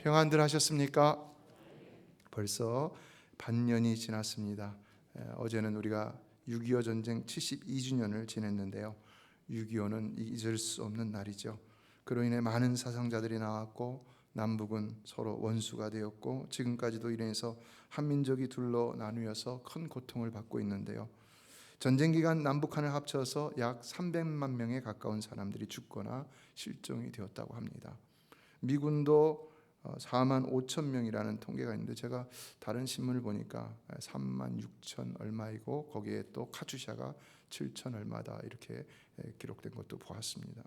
평안들 하셨습니까? 벌써 반년이 지났습니다. 어제는 우리가 6.25 전쟁 72주년을 지냈는데요. 6.25는 잊을 수 없는 날이죠. 그로 인해 많은 사상자들이 나왔고 남북은 서로 원수가 되었고 지금까지도 이래서 한민족이 둘로 나누어서 큰 고통을 받고 있는데요. 전쟁 기간 남북한을 합쳐서 약 300만 명에 가까운 사람들이 죽거나 실종이 되었다고 합니다. 미군도 4만 5천 명이라는 통계가 있는데 제가 다른 신문을 보니까 3만 6천 얼마이고 거기에 또 카투샤가 7천 얼마다 이렇게 기록된 것도 보았습니다.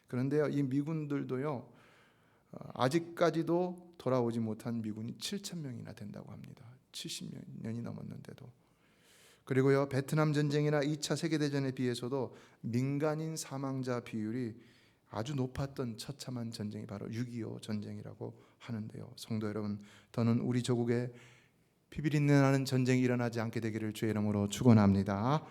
그런데요, 이 미군들도요 아직까지도 돌아오지 못한 미군이 7천 명이나 된다고 합니다. 70년이 넘었는데도. 그리고요, 베트남 전쟁이나 2차 세계대전에 비해서도 민간인 사망자 비율이 아주 높았던 처참한 전쟁이 바로 6.25 전쟁이라고 하는데요. 성도 여러분, 더는 우리 조국에 피비린내 나는 전쟁이 일어나지 않게 되기를 주의 이름으로 축원합니다.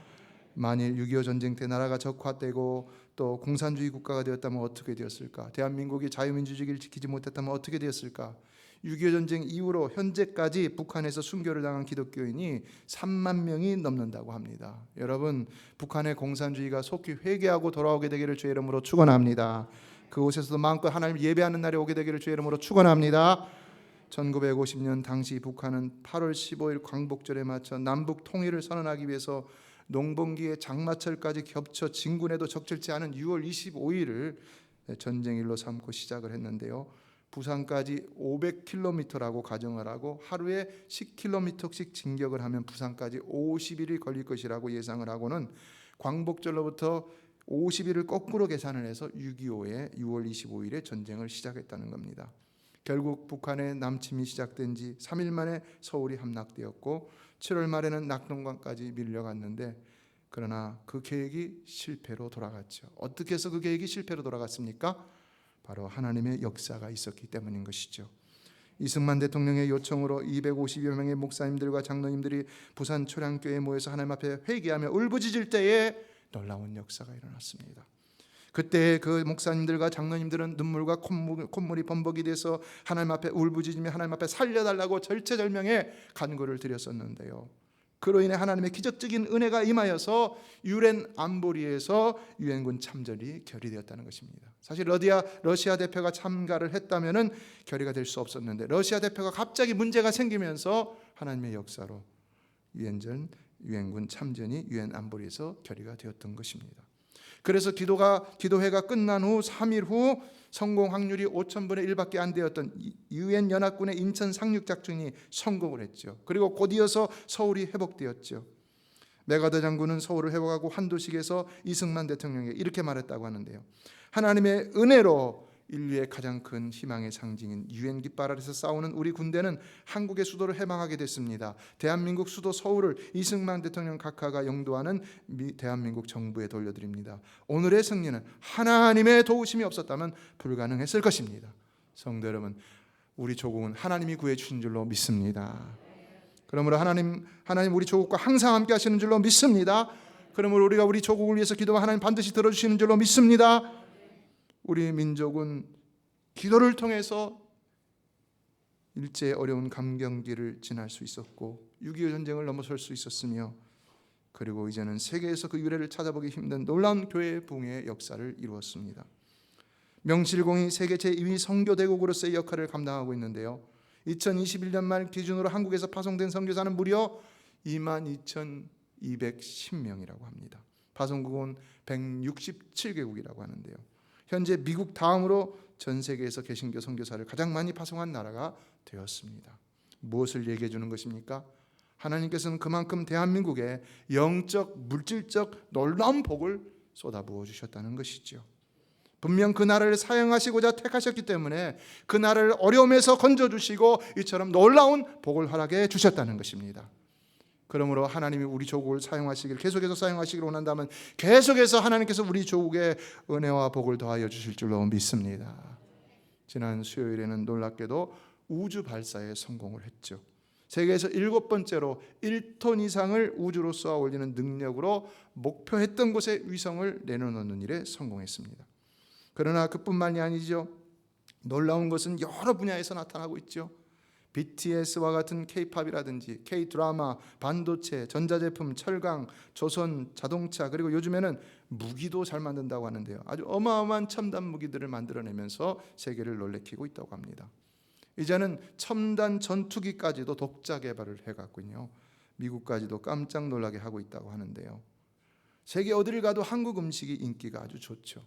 만일 6.25 전쟁 때 나라가 적화되고 또 공산주의 국가가 되었다면 어떻게 되었을까? 대한민국이 자유민주주의를 지키지 못했다면 어떻게 되었을까? 6.25 전쟁 이후로 현재까지 북한에서 순교를 당한 기독교인이 3만 명이 넘는다고 합니다. 여러분, 북한의 공산주의가 속히 회개하고 돌아오게 되기를 주의 이름으로 축원합니다. 그곳에서도 마음껏 하나님 예배하는 날이 오게 되기를 주의 이름으로 축원합니다. 1950년 당시 북한은 8월 15일 광복절에 맞춰 남북 통일을 선언하기 위해서 농번기에 장마철까지 겹쳐 진군에도 적절치 않은 6월 25일을 전쟁일로 삼고 시작을 했는데요. 부산까지 500km라고 가정을 하고 하루에 10km씩 진격을 하면 부산까지 50일이 걸릴 것이라고 예상을 하고는 광복절로부터 50일을 거꾸로 계산을 해서 6.25에 6월 25일에 전쟁을 시작했다는 겁니다. 결국 북한의 남침이 시작된 지 3일 만에 서울이 함락되었고 7월 말에는 낙동강까지 밀려갔는데 그러나 그 계획이 실패로 돌아갔죠. 어떻게 해서 그 계획이 실패로 돌아갔습니까? 바로 하나님의 역사가 있었기 때문인 것이죠. 이승만 대통령의 요청으로 250여 명의 목사님들과 장로님들이 부산 초량교회에 모여서 하나님 앞에 회개하며 울부짖을 때에 놀라운 역사가 일어났습니다. 그때 그 목사님들과 장로님들은 눈물과 콧물이 범벅이 돼서 하나님 앞에 울부짖으며 하나님 앞에 살려달라고 절체절명의 간구를 드렸었는데요. 그로 인해 하나님의 기적적인 은혜가 임하여서 유엔 안보리에서 유엔군 참전이 결의되었다는 것입니다. 사실 러시아 대표가 참가를 했다면은 결의가 될 수 없었는데 러시아 대표가 갑자기 문제가 생기면서 하나님의 역사로 유엔군 참전이 유엔 안보리에서 결의가 되었던 것입니다. 그래서 기도회가 끝난 후 3일 후 성공 확률이 5,000분의 1밖에 안 되었던 유엔 연합군의 인천 상륙 작전이 성공을 했죠. 그리고 곧이어서 서울이 회복되었죠. 메가더 장군은 서울을 회복하고 한도식에서 이승만 대통령에게 이렇게 말했다고 하는데요. 하나님의 은혜로 인류의 가장 큰 희망의 상징인 유엔 깃발 아래서 싸우는 우리 군대는 한국의 수도를 해방하게 됐습니다. 대한민국 수도 서울을 이승만 대통령 각하가 영도하는 대한민국 정부에 돌려드립니다. 오늘의 승리는 하나님의 도우심이 없었다면 불가능했을 것입니다. 성도 여러분, 우리 조국은 하나님이 구해주신 줄로 믿습니다. 그러므로 하나님 우리 조국과 항상 함께 하시는 줄로 믿습니다. 그러므로 우리가 우리 조국을 위해서 기도하면 하나님 반드시 들어주시는 줄로 믿습니다. 우리 민족은 기도를 통해서 일제의 어려운 감경기를 지날 수 있었고 6.25 전쟁을 넘어설 수 있었으며 그리고 이제는 세계에서 그 유래를 찾아보기 힘든 놀라운 교회 부흥의 역사를 이루었습니다. 명실공히 세계 제2위 선교대국으로서의 역할을 감당하고 있는데요. 2021년 말 기준으로 한국에서 파송된 선교사는 무려 22,210명이라고 합니다. 파송국은 167개국이라고 하는데요. 현재 미국 다음으로 전 세계에서 개신교 선교사를 가장 많이 파송한 나라가 되었습니다. 무엇을 얘기해 주는 것입니까? 하나님께서는 그만큼 대한민국에 영적, 물질적 놀라운 복을 쏟아부어 주셨다는 것이죠. 분명 그 나라를 사용하시고자 택하셨기 때문에 그 나라를 어려움에서 건져주시고 이처럼 놀라운 복을 허락해 주셨다는 것입니다. 그러므로 하나님이 우리 조국을 사용하시기를 계속해서 사용하시기를 원한다면 계속해서 하나님께서 우리 조국에 은혜와 복을 더하여 주실 줄로 믿습니다. 지난 수요일에는 놀랍게도 우주 발사에 성공을 했죠. 세계에서 7번째로 1톤 이상을 우주로 쏘아 올리는 능력으로 목표했던 곳에 위성을 내려놓는 일에 성공했습니다. 그러나 그뿐만이 아니죠. 놀라운 것은 여러 분야에서 나타나고 있죠. BTS와 같은 K-팝이라든지 K-드라마, 반도체, 전자제품, 철강, 조선, 자동차, 그리고 요즘에는 무기도 잘 만든다고 하는데요. 아주 어마어마한 첨단 무기들을 만들어내면서 세계를 놀래키고 있다고 합니다. 이제는 첨단 전투기까지도 독자 개발을 해갔군요. 미국까지도 깜짝 놀라게 하고 있다고 하는데요. 세계 어디를 가도 한국 음식이 인기가 아주 좋죠.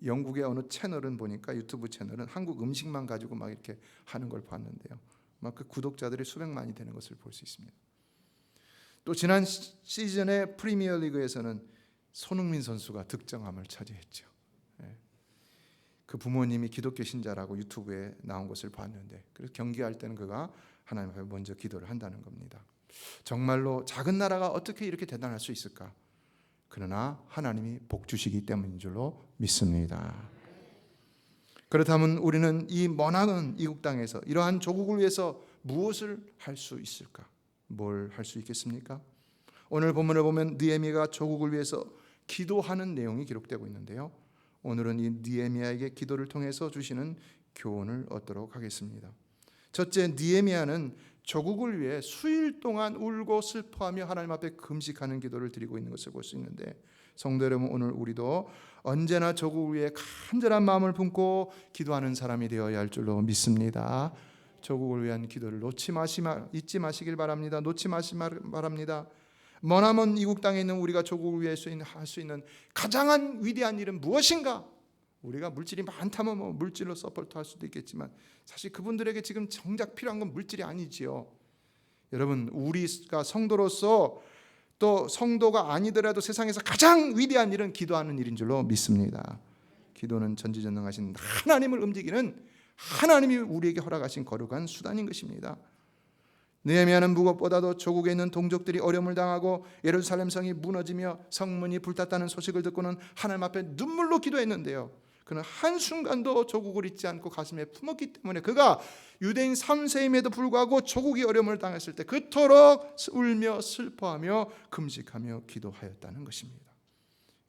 영국의 어느 채널은 보니까 유튜브 채널은 한국 음식만 가지고 막 이렇게 하는 걸 봤는데요. 막 그 구독자들이 수백만이 되는 것을 볼 수 있습니다. 또 지난 시즌의 프리미어리그에서는 손흥민 선수가 득점함을 차지했죠. 그 부모님이 기독교 신자라고 유튜브에 나온 것을 봤는데, 그래서 경기할 때는 그가 하나님 앞에 먼저 기도를 한다는 겁니다. 정말로 작은 나라가 어떻게 이렇게 대단할 수 있을까? 그러나 하나님이 복 주시기 때문인 줄로 믿습니다. 그렇다면 우리는 이 머나먼 이국 땅에서 이러한 조국을 위해서 무엇을 할 수 있을까? 뭘 할 수 있겠습니까? 오늘 본문을 보면 느헤미야가 조국을 위해서 기도하는 내용이 기록되고 있는데요. 오늘은 이 느헤미야에게 기도를 통해서 주시는 교훈을 얻도록 하겠습니다. 첫째, 느헤미야는 조국을 위해 수일 동안 울고 슬퍼하며 하나님 앞에 금식하는 기도를 드리고 있는 것을 볼 수 있는데, 성도 여러분, 오늘 우리도 언제나 조국을 위해 간절한 마음을 품고 기도하는 사람이 되어야 할 줄로 믿습니다. 조국을 위한 기도를 잊지 마시길 바랍니다. 놓지 마시길 바랍니다. 머나먼 이국 땅에 있는 우리가 조국을 위해 할 수 있는 가장 위대한 일은 무엇인가? 우리가 물질이 많다면 물질로 서포트 할 수도 있겠지만, 사실 그분들에게 지금 정작 필요한 건 물질이 아니지요. 여러분, 우리가 성도로서, 또 성도가 아니더라도 세상에서 가장 위대한 일은 기도하는 일인 줄로 믿습니다. 기도는 전지전능하신 하나님을 움직이는, 하나님이 우리에게 허락하신 거룩한 수단인 것입니다. 느헤미야는 무엇보다도 조국에 있는 동족들이 어려움을 당하고 예루살렘 성이 무너지며 성문이 불탔다는 소식을 듣고는 하나님 앞에 눈물로 기도했는데요. 그는 한순간도 조국을 잊지 않고 가슴에 품었기 때문에 그가 유대인 3세임에도 불구하고 조국이 어려움을 당했을 때 그토록 울며 슬퍼하며 금식하며 기도하였다는 것입니다.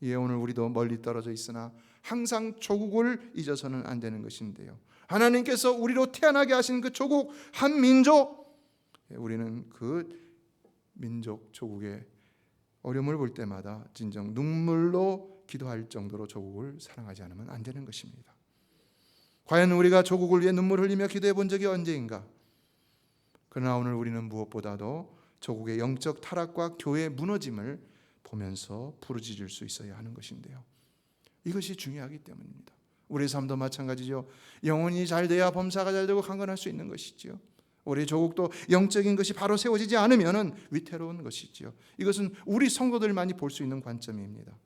예, 오늘 우리도 멀리 떨어져 있으나 항상 조국을 잊어서는 안 되는 것인데요. 하나님께서 우리로 태어나게 하신 그 조국, 한 민족, 우리는 그 민족 조국의 어려움을 볼 때마다 진정 눈물로 기도할 정도로 조국을 사랑하지 않으면 안 되는 것입니다. 과연 우리가 조국을 위해 눈물 흘리며 기도해 본 적이 언제인가? 그러나 오늘 우리는 무엇보다도 조국의 영적 타락과 교회의 무너짐을 보면서 부르짖을 수 있어야 하는 것인데요. 이것이 중요하기 때문입니다. 우리의 삶도 마찬가지죠. 영혼이 잘 돼야 범사가 잘 되고 강건할 수 있는 것이지요. 우리 조국도 영적인 것이 바로 세워지지 않으면 위태로운 것이지요. 이것은 우리 성도들만이 볼 수 있는 관점입니다.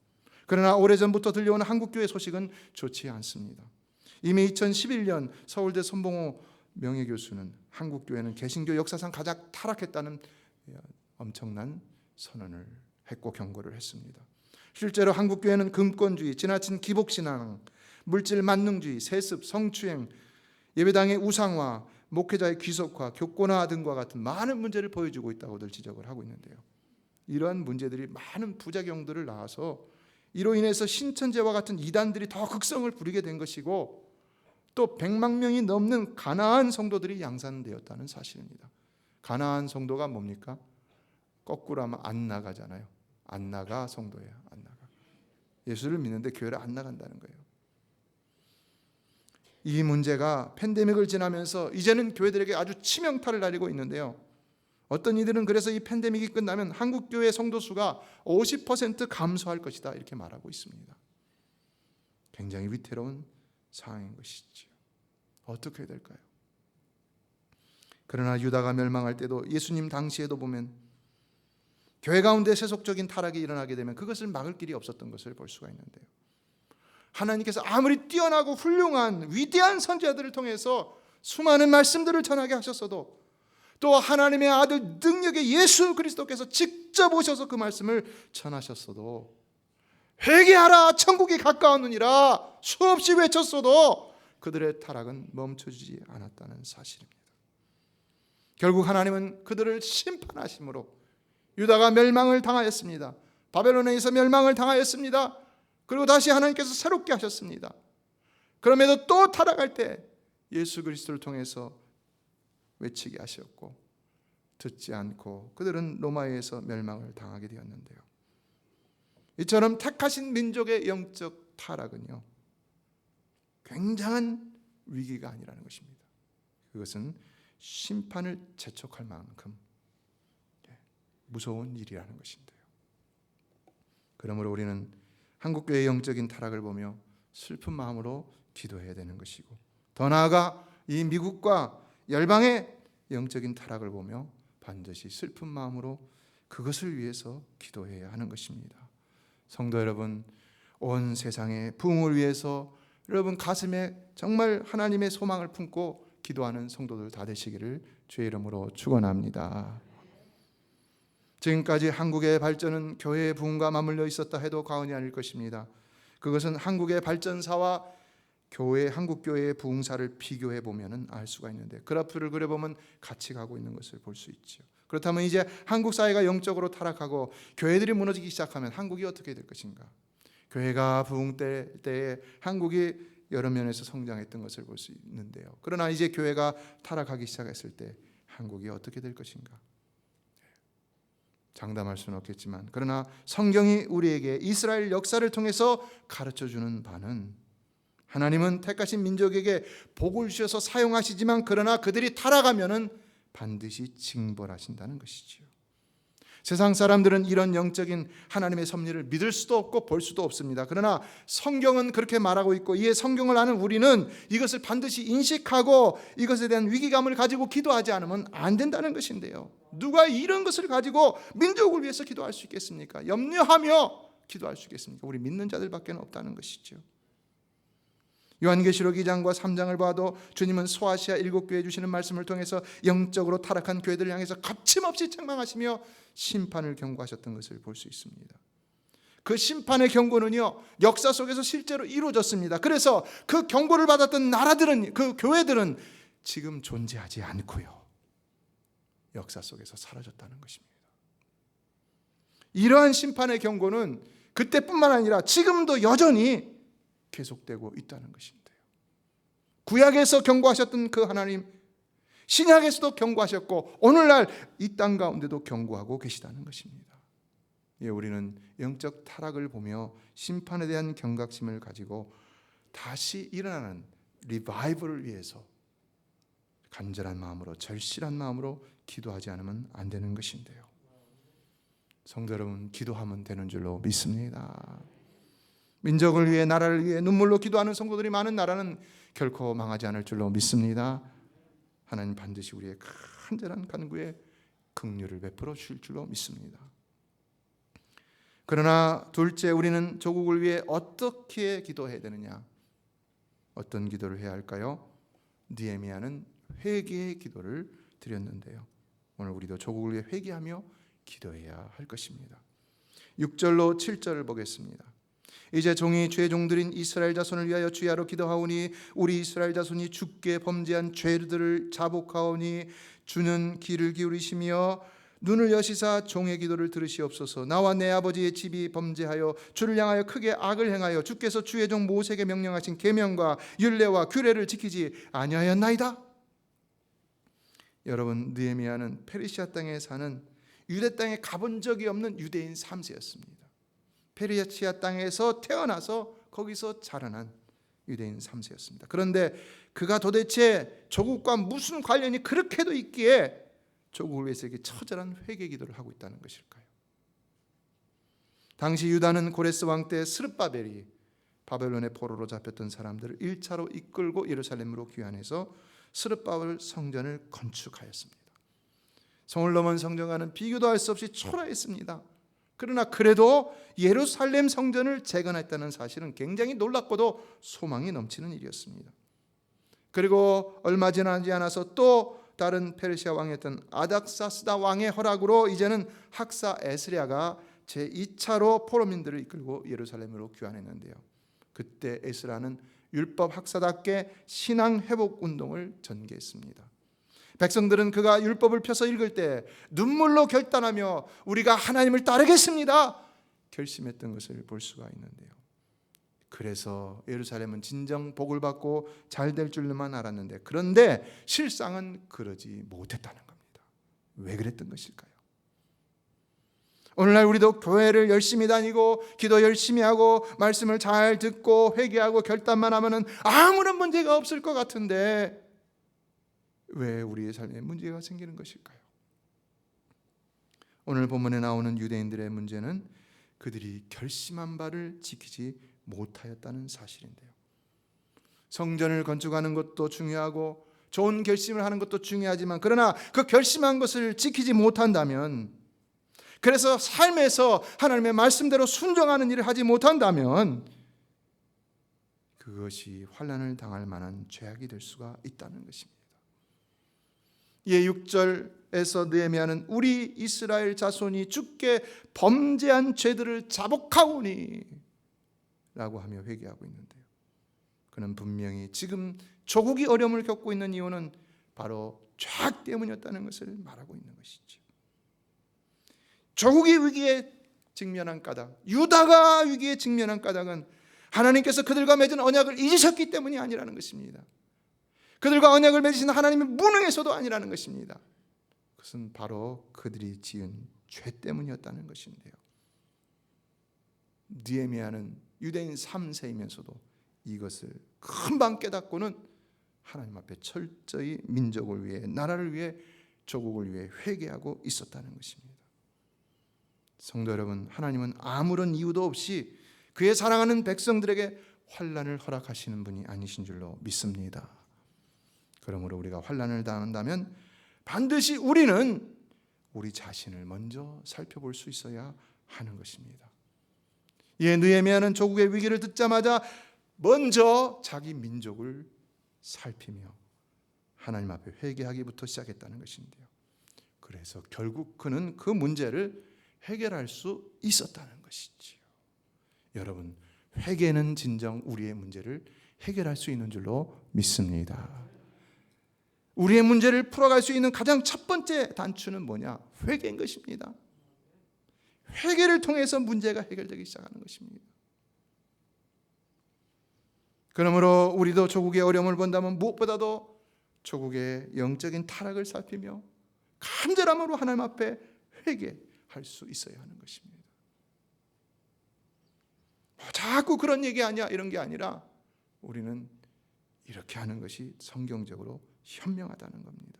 그러나 오래전부터 들려오는 한국교회 소식은 좋지 않습니다. 이미 2011년 서울대 손봉호 명예교수는 한국교회는 개신교 역사상 가장 타락했다는 엄청난 선언을 했고 경고를 했습니다. 실제로 한국교회는 금권주의, 지나친 기복신앙, 물질 만능주의, 세습, 성추행, 예배당의 우상화, 목회자의 귀속화, 교권화 등과 같은 많은 문제를 보여주고 있다고들 지적을 하고 있는데요. 이러한 문제들이 많은 부작용들을 낳아서 이로 인해서 신천지와 같은 이단들이 더 극성을 부리게 된 것이고, 또 100만 명이 넘는 가나안 성도들이 양산되었다는 사실입니다. 가나안 성도가 뭡니까? 거꾸로 하면 안 나가잖아요. 안 나가 성도예요. 안 나가. 예수를 믿는데 교회를 안 나간다는 거예요. 이 문제가 팬데믹을 지나면서 이제는 교회들에게 아주 치명타를 날리고 있는데요. 어떤 이들은 그래서 이 팬데믹이 끝나면 한국 교회 성도 수가 50% 감소할 것이다 이렇게 말하고 있습니다. 굉장히 위태로운 상황인 것이지요. 어떻게 해야 될까요? 그러나 유다가 멸망할 때도 예수님 당시에도 보면 교회 가운데 세속적인 타락이 일어나게 되면 그것을 막을 길이 없었던 것을 볼 수가 있는데요. 하나님께서 아무리 뛰어나고 훌륭한 위대한 선지자들을 통해서 수많은 말씀들을 전하게 하셨어도, 또 하나님의 아들 능력의 예수 그리스도께서 직접 오셔서 그 말씀을 전하셨어도, 회개하라 천국이 가까웠느니라 수없이 외쳤어도 그들의 타락은 멈춰지지 않았다는 사실입니다. 결국 하나님은 그들을 심판하심으로 유다가 멸망을 당하였습니다. 바벨론에 의해서 멸망을 당하였습니다. 그리고 다시 하나님께서 새롭게 하셨습니다. 그럼에도 또 타락할 때 예수 그리스도를 통해서 외치게 하셨고 듣지 않고 그들은 로마에서 멸망을 당하게 되었는데요. 이처럼 택하신 민족의 영적 타락은요, 굉장한 위기가 아니라는 것입니다. 그것은 심판을 재촉할 만큼 무서운 일이라는 것인데요. 그러므로 우리는 한국교회의 영적인 타락을 보며 슬픈 마음으로 기도해야 되는 것이고, 더 나아가 이 미국과 열방의 영적인 타락을 보며 반드시 슬픈 마음으로 그것을 위해서 기도해야 하는 것입니다. 성도 여러분, 온 세상의 부흥을 위해서 여러분 가슴에 정말 하나님의 소망을 품고 기도하는 성도들 다 되시기를 주의 이름으로 축원합니다. 지금까지 한국의 발전은 교회의 부흥과 맞물려 있었다 해도 과언이 아닐 것입니다. 그것은 한국의 발전사와 한국교회의 부흥사를 비교해 보면 알 수가 있는데, 그래프를 그려보면 같이 가고 있는 것을 볼 수 있죠. 그렇다면 이제 한국 사회가 영적으로 타락하고 교회들이 무너지기 시작하면 한국이 어떻게 될 것인가? 교회가 부흥될 때에 한국이 여러 면에서 성장했던 것을 볼 수 있는데요. 그러나 이제 교회가 타락하기 시작했을 때 한국이 어떻게 될 것인가? 장담할 수는 없겠지만, 그러나 성경이 우리에게 이스라엘 역사를 통해서 가르쳐주는 바는, 하나님은 택하신 민족에게 복을 주셔서 사용하시지만 그러나 그들이 타락하면은 반드시 징벌하신다는 것이지요. 세상 사람들은 이런 영적인 하나님의 섭리를 믿을 수도 없고 볼 수도 없습니다. 그러나 성경은 그렇게 말하고 있고, 이에 성경을 아는 우리는 이것을 반드시 인식하고 이것에 대한 위기감을 가지고 기도하지 않으면 안 된다는 것인데요. 누가 이런 것을 가지고 민족을 위해서 기도할 수 있겠습니까? 염려하며 기도할 수 있겠습니까? 우리 믿는 자들밖에 없다는 것이죠. 요한계시록 2장과 3장을 봐도 주님은 소아시아 7교회에 주시는 말씀을 통해서 영적으로 타락한 교회들을 향해서 거침없이 책망하시며 심판을 경고하셨던 것을 볼 수 있습니다. 그 심판의 경고는요, 역사 속에서 실제로 이루어졌습니다. 그래서 그 경고를 받았던 나라들은, 그 교회들은 지금 존재하지 않고요, 역사 속에서 사라졌다는 것입니다. 이러한 심판의 경고는 그때뿐만 아니라 지금도 여전히 계속되고 있다는 것인데요. 구약에서 경고하셨던 그 하나님, 신약에서도 경고하셨고 오늘날 이 땅 가운데도 경고하고 계시다는 것입니다. 예, 우리는 영적 타락을 보며 심판에 대한 경각심을 가지고 다시 일어나는 리바이벌을 위해서 간절한 마음으로, 절실한 마음으로 기도하지 않으면 안 되는 것인데요. 성도 여러분, 기도하면 되는 줄로 믿습니다. 민족을 위해, 나라를 위해 눈물로 기도하는 성도들이 많은 나라는 결코 망하지 않을 줄로 믿습니다. 하나님 반드시 우리의 간절한 간구에 긍휼을 베풀어 주실 줄로 믿습니다. 그러나 둘째, 우리는 조국을 위해 어떻게 기도해야 되느냐? 어떤 기도를 해야 할까요? 느헤미야는 회개의 기도를 드렸는데요. 오늘 우리도 조국을 위해 회개하며 기도해야 할 것입니다. 6절로 7절을 보겠습니다. 이제 종이 주의 종들인 이스라엘 자손을 위하여 주야로 기도하오니 우리 이스라엘 자손이 주께 범죄한 죄들을 자복하오니 주는 귀를 기울이시며 눈을 여시사 종의 기도를 들으시옵소서. 나와 내 아버지의 집이 범죄하여 주를 향하여 크게 악을 행하여 주께서 주의 종 모세에게 명령하신 계명과 율례와 규례를 지키지 아니하였나이다. 여러분, 느헤미야는 페르시아 땅에 사는, 유대 땅에 가본 적이 없는 유대인 3세였습니다. 페르시아 땅에서 태어나서 거기서 자라난 유대인 3세였습니다. 그런데 그가 도대체 조국과 무슨 관련이 그렇게도 있기에 조국을 위해서 이렇게 처절한 회개 기도를 하고 있다는 것일까요? 당시 유다는 고레스 왕 때 스룹바벨이 바벨론의 포로로 잡혔던 사람들을 1차로 이끌고 예루살렘으로 귀환해서 스룹바벨 성전을 건축하였습니다. 성을 넘은 성전과는 비교도 할 수 없이 초라했습니다. 그러나 그래도 예루살렘 성전을 재건했다는 사실은 굉장히 놀랍고도 소망이 넘치는 일이었습니다. 그리고 얼마 지나지 않아서 또 다른 페르시아 왕이었던 아닥사스다 왕의 허락으로 이제는 학사 에스랴가 제2차로 포로민들을 이끌고 예루살렘으로 귀환했는데요. 그때 에스라는 율법 학사답게 신앙 회복 운동을 전개했습니다. 백성들은 그가 율법을 펴서 읽을 때 눈물로 결단하며 우리가 하나님을 따르겠습니다 결심했던 것을 볼 수가 있는데요. 그래서 예루살렘은 진정 복을 받고 잘 될 줄만 알았는데, 그런데 실상은 그러지 못했다는 겁니다. 왜 그랬던 것일까요? 오늘날 우리도 교회를 열심히 다니고 기도 열심히 하고 말씀을 잘 듣고 회개하고 결단만 하면은 아무런 문제가 없을 것 같은데 왜 우리의 삶에 문제가 생기는 것일까요? 오늘 본문에 나오는 유대인들의 문제는 그들이 결심한 바를 지키지 못하였다는 사실인데요. 성전을 건축하는 것도 중요하고 좋은 결심을 하는 것도 중요하지만, 그러나 그 결심한 것을 지키지 못한다면, 그래서 삶에서 하나님의 말씀대로 순종하는 일을 하지 못한다면 그것이 환난을 당할 만한 죄악이 될 수가 있다는 것입니다. 예, 6절에서 느헤미야는 우리 이스라엘 자손이 주께 범죄한 죄들을 자복하오니 라고 하며 회개하고 있는데요, 그는 분명히 지금 조국이 어려움을 겪고 있는 이유는 바로 죄악 때문이었다는 것을 말하고 있는 것이죠. 조국이 위기에 직면한 까닭, 유다가 위기에 직면한 까닭은 하나님께서 그들과 맺은 언약을 잊으셨기 때문이 아니라는 것입니다. 그들과 언약을 맺으신 하나님의 무능에서도 아니라는 것입니다. 그것은 바로 그들이 지은 죄 때문이었다는 것인데요, 느헤미야는 유대인 3세이면서도 이것을 금방 깨닫고는 하나님 앞에 철저히 민족을 위해, 나라를 위해, 조국을 위해 회개하고 있었다는 것입니다. 성도 여러분, 하나님은 아무런 이유도 없이 그의 사랑하는 백성들에게 환난을 허락하시는 분이 아니신 줄로 믿습니다. 그러므로 우리가 환난을 당한다면 반드시 우리는 우리 자신을 먼저 살펴볼 수 있어야 하는 것입니다. 예, 느헤미야는 조국의 위기를 듣자마자 먼저 자기 민족을 살피며 하나님 앞에 회개하기부터 시작했다는 것인데요, 그래서 결국 그는 그 문제를 해결할 수 있었다는 것이지요. 여러분, 회개는 진정 우리의 문제를 해결할 수 있는 줄로 믿습니다. 우리의 문제를 풀어갈 수 있는 가장 첫 번째 단추는 뭐냐? 회개인 것입니다. 회개를 통해서 문제가 해결되기 시작하는 것입니다. 그러므로 우리도 조국의 어려움을 본다면 무엇보다도 조국의 영적인 타락을 살피며 간절함으로 하나님 앞에 회개할 수 있어야 하는 것입니다. 자꾸 그런 얘기 아니야 이런 게 아니라 우리는 이렇게 하는 것이 성경적으로 현명하다는 겁니다.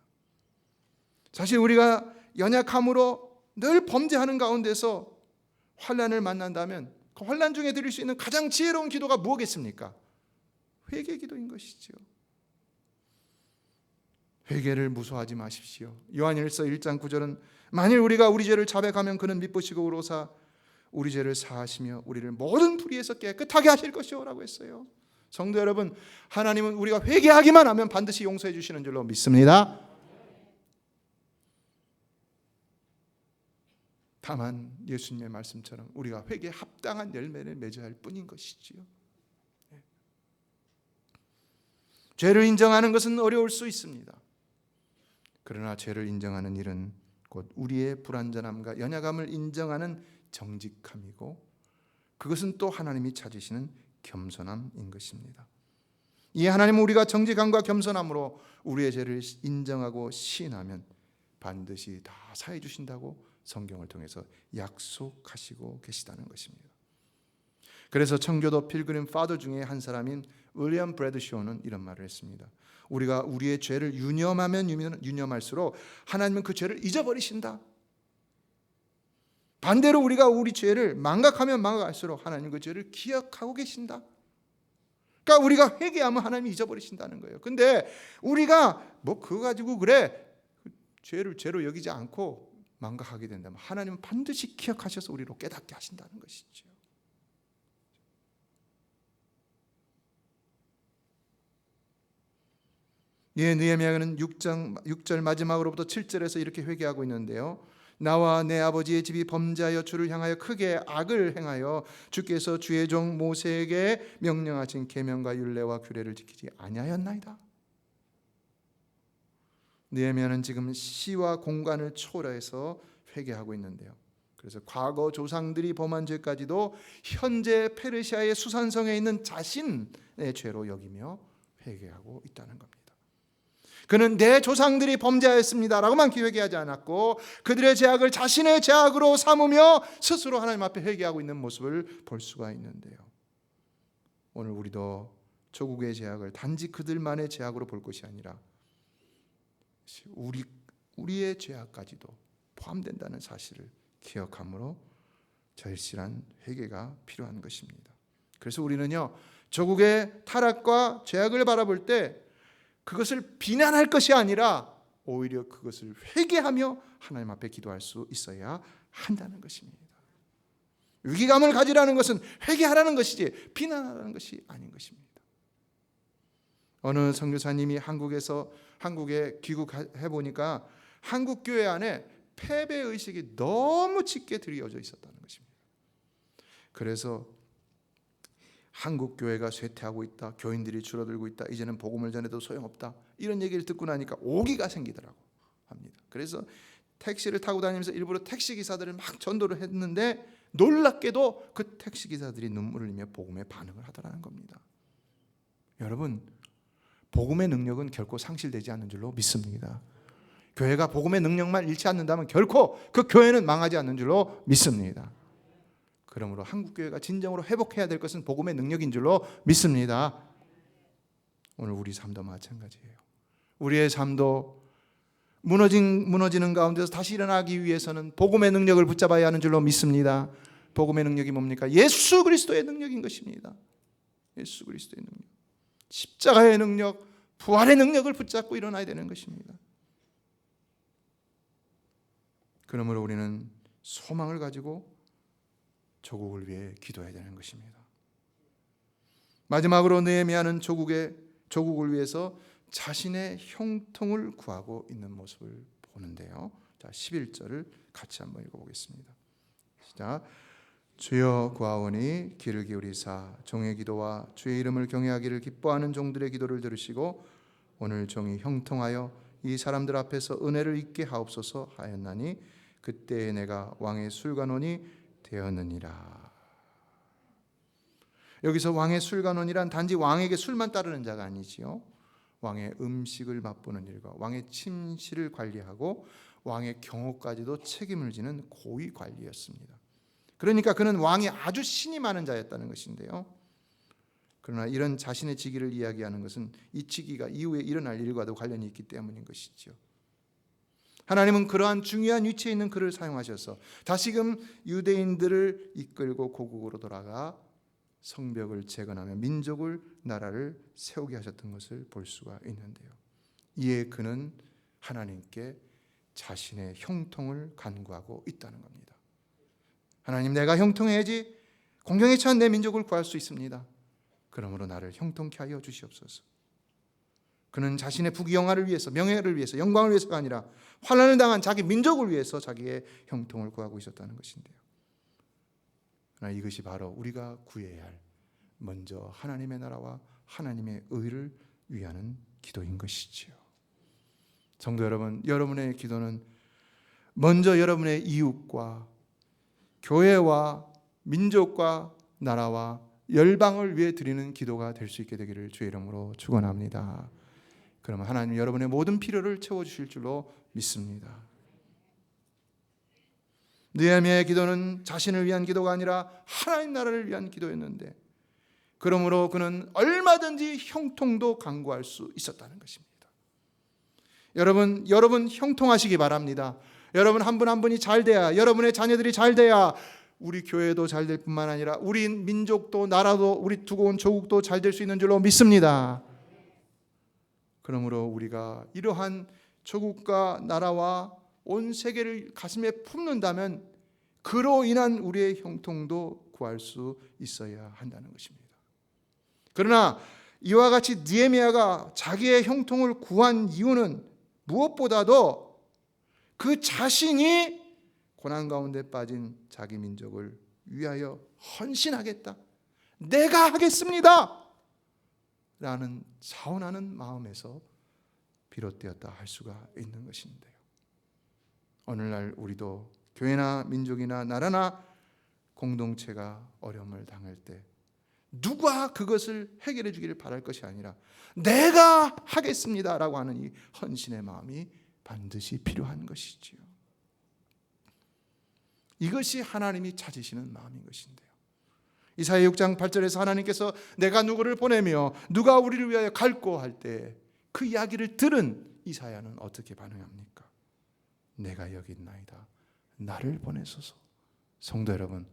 사실 우리가 연약함으로 늘 범죄하는 가운데서 환난을 만난다면 그 환난 중에 드릴 수 있는 가장 지혜로운 기도가 무엇이겠습니까? 회개 기도인 것이죠. 회개를 무서워하지 마십시오. 요한일서 1장 9절은 만일 우리가 우리 죄를 자백하면 그는 미쁘시고 의로사 우리 죄를 사하시며 우리를 모든 불의에서 깨끗하게 하실 것이요 라고 했어요. 성도 여러분, 하나님은 우리가 회개하기만 하면 반드시 용서해 주시는 줄로 믿습니다. 다만 예수님의 말씀처럼 우리가 회개에 합당한 열매를 맺어야 할 뿐인 것이지요. 죄를 인정하는 것은 어려울 수 있습니다. 그러나 죄를 인정하는 일은 곧 우리의 불완전함과 연약함을 인정하는 정직함이고, 그것은 또 하나님이 찾으시는 겸손함인 것입니다. 이 하나님은 우리가 정직함과 겸손함으로 우리의 죄를 인정하고 시인하면 반드시 다 사해 주신다고 성경을 통해서 약속하시고 계시다는 것입니다. 그래서 청교도 필그림 파더 중에 한 사람인 윌리엄 브래드쇼는 이런 말을 했습니다. 우리가 우리의 죄를 유념하면 유념할수록 하나님은 그 죄를 잊어버리신다. 반대로 우리가 우리 죄를 망각하면 망각할수록 하나님은 그 죄를 기억하고 계신다. 그러니까 우리가 회개하면 하나님이 잊어버리신다는 거예요. 근데 우리가 뭐 그거 가지고 그래 죄를 죄로 여기지 않고 망각하게 된다면 하나님은 반드시 기억하셔서 우리로 깨닫게 하신다는 것이죠. 예, 느헤미야는 6절 마지막으로부터 7절에서 이렇게 회개하고 있는데요. 나와 내 아버지의 집이 범죄하여 주를 향하여 크게 악을 행하여 주께서 주의 종 모세에게 명령하신 계명과 율례와 규례를 지키지 아니하였나이다. 느헤미야는 지금 시와 공간을 초월해서 회개하고 있는데요. 그래서 과거 조상들이 범한 죄까지도 현재 페르시아의 수산성에 있는 자신의 죄로 여기며 회개하고 있다는 겁니다. 그는 내 조상들이 범죄하였습니다라고만 회개하지 않았고 그들의 죄악을 자신의 죄악으로 삼으며 스스로 하나님 앞에 회개하고 있는 모습을 볼 수가 있는데요. 오늘 우리도 조국의 죄악을 단지 그들만의 죄악으로 볼 것이 아니라 우리의 죄악까지도 포함된다는 사실을 기억함으로 절실한 회개가 필요한 것입니다. 그래서 우리는요, 조국의 타락과 죄악을 바라볼 때 그것을 비난할 것이 아니라 오히려 그것을 회개하며 하나님 앞에 기도할 수 있어야 한다는 것입니다. 위기감을 가지라는 것은 회개하라는 것이지 비난하라는 것이 아닌 것입니다. 어느 선교사님이 한국에 귀국해 보니까 한국 교회 안에 패배 의식이 너무 짙게 들여져 있었다는 것입니다. 그래서 한국 교회가 쇠퇴하고 있다, 교인들이 줄어들고 있다, 이제는 복음을 전해도 소용없다, 이런 얘기를 듣고 나니까 오기가 생기더라고 합니다. 그래서 택시를 타고 다니면서 일부러 택시 기사들을 막 전도를 했는데 놀랍게도 그 택시 기사들이 눈물을 흘리며 복음에 반응을 하더라는 겁니다. 여러분, 복음의 능력은 결코 상실되지 않는 줄로 믿습니다. 교회가 복음의 능력만 잃지 않는다면 결코 그 교회는 망하지 않는 줄로 믿습니다. 그러므로 한국교회가 진정으로 회복해야 될 것은 복음의 능력인 줄로 믿습니다. 오늘 우리 삶도 마찬가지예요. 우리의 삶도 무너지는 가운데서 다시 일어나기 위해서는 복음의 능력을 붙잡아야 하는 줄로 믿습니다. 복음의 능력이 뭡니까? 예수 그리스도의 능력인 것입니다. 예수 그리스도의 능력, 십자가의 능력, 부활의 능력을 붙잡고 일어나야 되는 것입니다. 그러므로 우리는 소망을 가지고 조국을 위해 기도해야 되는 것입니다. 마지막으로 느헤미야는 조국을 위해서 자신의 형통을 구하고 있는 모습을 보는데요. 자, 11절을 같이 한번 읽어보겠습니다. 시작. 주여 구하오니 귀를 기울이사 종의 기도와 주의 이름을 경외하기를 기뻐하는 종들의 기도를 들으시고 오늘 종이 형통하여 이 사람들 앞에서 은혜를 잊게 하옵소서 하였나니 그때에 내가 왕의 술관원이 되었느니라. 여기서 왕의 술관원이란 단지 왕에게 술만 따르는 자가 아니지요. 왕의 음식을 맛보는 일과 왕의 침실을 관리하고 왕의 경호까지도 책임을 지는 고위 관리였습니다. 그러니까 그는 왕이 아주 신이 많은 자였다는 것인데요. 그러나 이런 자신의 직위를 이야기하는 것은 이 직위가 이후에 일어날 일과도 관련이 있기 때문인 것이죠. 하나님은 그러한 중요한 위치에 있는 그를 사용하셔서 다시금 유대인들을 이끌고 고국으로 돌아가 성벽을 재건하며 민족을, 나라를 세우게 하셨던 것을 볼 수가 있는데요. 이에 그는 하나님께 자신의 형통을 간구하고 있다는 겁니다. 하나님, 내가 형통해야지 공경에 처한 내 민족을 구할 수 있습니다. 그러므로 나를 형통케 하여 주시옵소서. 그는 자신의 부귀영화를 위해서, 명예를 위해서, 영광을 위해서가 아니라 환난을 당한 자기 민족을 위해서 자기의 형통을 구하고 있었다는 것인데요. 그러나 이것이 바로 우리가 구해야 할 먼저 하나님의 나라와 하나님의 의를 위하는 기도인 것이지요. 성도 여러분, 여러분의 기도는 먼저 여러분의 이웃과 교회와 민족과 나라와 열방을 위해 드리는 기도가 될 수 있게 되기를 주의 이름으로 축원합니다. 그러면 하나님 여러분의 모든 필요를 채워주실 줄로 믿습니다. 느헤미야의 기도는 자신을 위한 기도가 아니라 하나님 나라를 위한 기도였는데, 그러므로 그는 얼마든지 형통도 간구할 수 있었다는 것입니다. 여러분 형통하시기 바랍니다. 여러분 한 분 한 분이 잘 돼야, 여러분의 자녀들이 잘 돼야 우리 교회도 잘 될 뿐만 아니라 우리 민족도, 나라도, 우리 두고 온 조국도 잘 될 수 있는 줄로 믿습니다. 그러므로 우리가 이러한 조국과 나라와 온 세계를 가슴에 품는다면 그로 인한 우리의 형통도 구할 수 있어야 한다는 것입니다. 그러나 이와 같이 느헤미야가 자기의 형통을 구한 이유는 무엇보다도 그 자신이 고난 가운데 빠진 자기 민족을 위하여 헌신하겠다, 내가 하겠습니다 라는 자원하는 마음에서 비롯되었다 할 수가 있는 것인데요. 오늘날 우리도 교회나 민족이나 나라나 공동체가 어려움을 당할 때 누가 그것을 해결해 주기를 바랄 것이 아니라 내가 하겠습니다라고 하는 이 헌신의 마음이 반드시 필요한 것이지요. 이것이 하나님이 찾으시는 마음인 것인데요. 이사야 6장 8절에서 하나님께서 내가 누구를 보내며 누가 우리를 위하여 갈고 할 때 그 이야기를 들은 이사야는 어떻게 반응합니까? 내가 여기 있나이다. 나를 보내소서. 성도 여러분,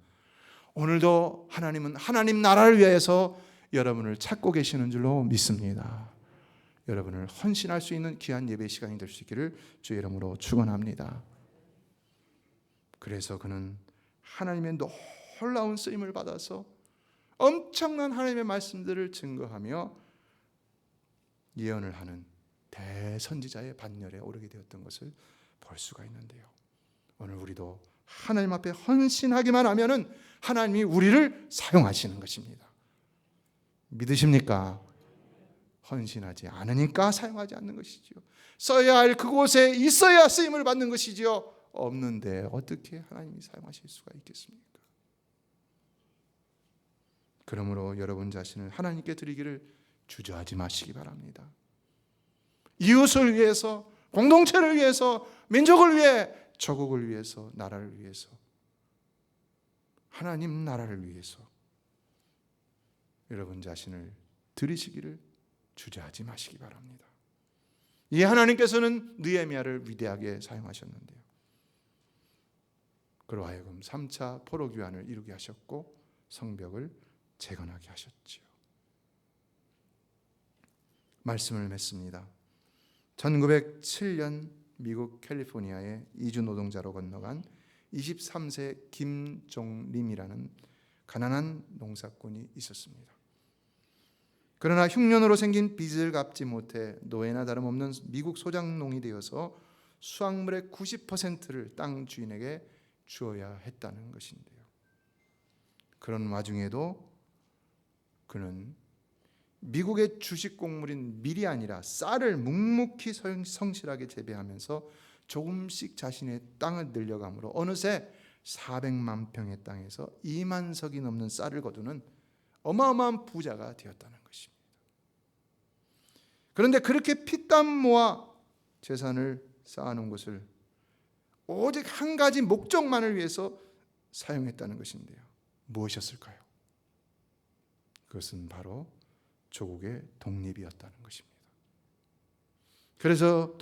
오늘도 하나님은 하나님 나라를 위해서 여러분을 찾고 계시는 줄로 믿습니다. 여러분을 헌신할 수 있는 귀한 예배 시간이 될 수 있기를 주의 이름으로 축원합니다. 그래서 그는 하나님의 놀라운 쓰임을 받아서 엄청난 하나님의 말씀들을 증거하며 예언을 하는 대선지자의 반열에 오르게 되었던 것을 볼 수가 있는데요. 오늘 우리도 하나님 앞에 헌신하기만 하면은 하나님이 우리를 사용하시는 것입니다. 믿으십니까? 헌신하지 않으니까 사용하지 않는 것이지요. 써야 할 그곳에 있어야 쓰임을 받는 것이지요. 없는데 어떻게 하나님이 사용하실 수가 있겠습니까? 그러므로 여러분 자신을 하나님께 드리기를 주저하지 마시기 바랍니다. 이웃을 위해서, 공동체를 위해서, 민족을 위해, 조국을 위해서, 나라를 위해서, 하나님 나라를 위해서 여러분 자신을 드리시기를 주저하지 마시기 바랍니다. 이 하나님께서는 느헤미야를 위대하게 사용하셨는데요. 그로 하여금 3차 포로귀환을 이루게 하셨고 성벽을 재건하게 하셨지요. 말씀을 맺습니다. 1907년 미국 캘리포니아에 이주 노동자로 건너간 23세 김종림이라는 가난한 농사꾼이 있었습니다. 그러나 흉년으로 생긴 빚을 갚지 못해 노예나 다름없는 미국 소작농이 되어서 수확물의 90%를 땅 주인에게 주어야 했다는 것인데요. 그런 와중에도 그는 미국의 주식 곡물인 밀이 아니라 쌀을 묵묵히 성실하게 재배하면서 조금씩 자신의 땅을 늘려감으로 어느새 400만 평의 땅에서 2만 석이 넘는 쌀을 거두는 어마어마한 부자가 되었다는 것입니다. 그런데 그렇게 피땀 모아 재산을 쌓아놓은 것을 오직 한 가지 목적만을 위해서 사용했다는 것인데요. 무엇이었을까요? 그것은 바로 조국의 독립이었다는 것입니다. 그래서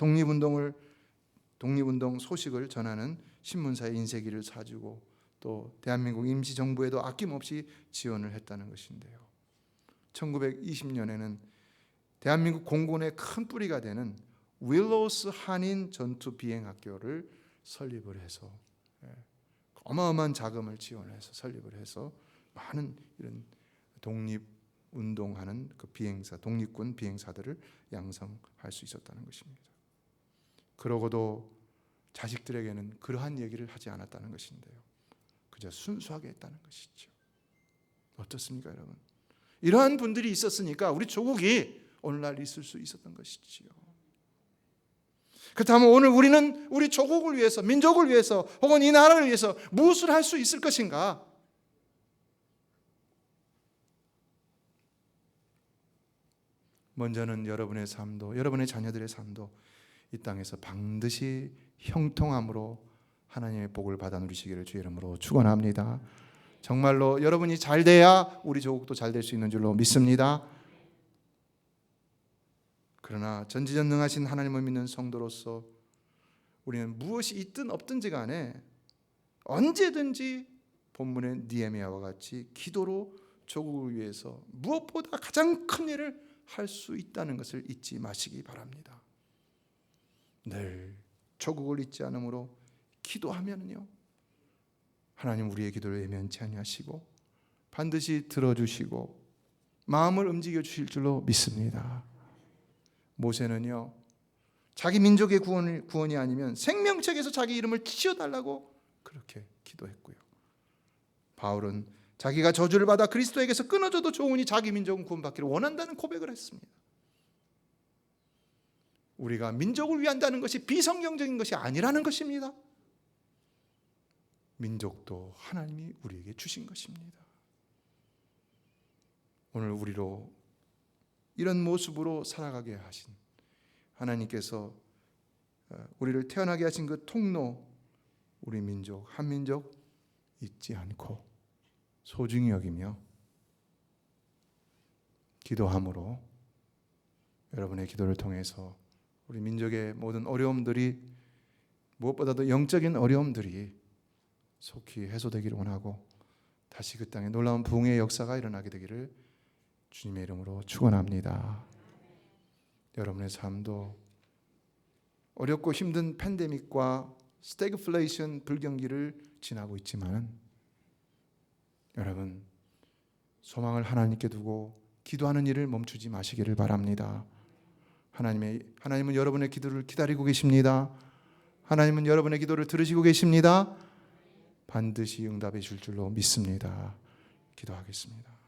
독립운동 소식을 전하는 신문사의 인쇄기를 사주고 또 대한민국 임시정부에도 아낌없이 지원을 했다는 것인데요. 1920년에는 대한민국 공군의 큰 뿌리가 되는 윌로우스 한인 전투 비행학교를 설립을 해서 어마어마한 자금을 지원해서 설립을 해서 많은 이런 독립운동하는 그 비행사, 독립군 비행사들을 양성할 수 있었다는 것입니다. 그러고도 자식들에게는 그러한 얘기를 하지 않았다는 것인데요. 그저 순수하게 했다는 것이죠. 어떻습니까, 여러분? 이러한 분들이 있었으니까 우리 조국이 오늘날 있을 수 있었던 것이지요. 그렇다면 오늘 우리는 우리 조국을 위해서, 민족을 위해서, 혹은 이 나라를 위해서 무엇을 할 수 있을 것인가? 먼저는 여러분의 삶도, 여러분의 자녀들의 삶도 이 땅에서 반드시 형통함으로 하나님의 복을 받아 누리시기를 주의 이름으로 축원합니다. 정말로 여러분이 잘 돼야 우리 조국도 잘 될 수 있는 줄로 믿습니다. 그러나 전지전능하신 하나님을 믿는 성도로서 우리는 무엇이 있든 없든지 간에 언제든지 본문의 느헤미야와 같이 기도로 조국을 위해서 무엇보다 가장 큰 일을 할 수 있다는 것을 잊지 마시기 바랍니다. 늘 조국을 잊지 않으므로 기도하면요, 하나님 우리의 기도를 외면치 아니하시고 반드시 들어주시고 마음을 움직여 주실 줄로 믿습니다. 모세는요, 자기 민족의 구원이 아니면 생명책에서 자기 이름을 지워달라고 그렇게 기도했고요. 바울은 자기가 저주를 받아 그리스도에게서 끊어져도 좋으니 자기 민족은 구원받기를 원한다는 고백을 했습니다. 우리가 민족을 위한다는 것이 비성경적인 것이 아니라는 것입니다. 민족도 하나님이 우리에게 주신 것입니다. 오늘 우리로 이런 모습으로 살아가게 하신 하나님께서 우리를 태어나게 하신 그 통로, 우리 민족, 한민족 잊지 않고 소중히 여기며 기도함으로 여러분의 기도를 통해서 우리 민족의 모든 어려움들이, 무엇보다도 영적인 어려움들이 속히 해소되기를 원하고 다시 그 땅에 놀라운 부흥의 역사가 일어나게 되기를 주님의 이름으로 축원합니다. 여러분의 삶도 어렵고 힘든 팬데믹과 스태그플레이션 불경기를 지나고 있지만 여러분 소망을 하나님께 두고 기도하는 일을 멈추지 마시기를 바랍니다. 하나님은 여러분의 기도를 기다리고 계십니다. 하나님은 여러분의 기도를 들으시고 계십니다. 반드시 응답해 줄 줄로 믿습니다. 기도하겠습니다.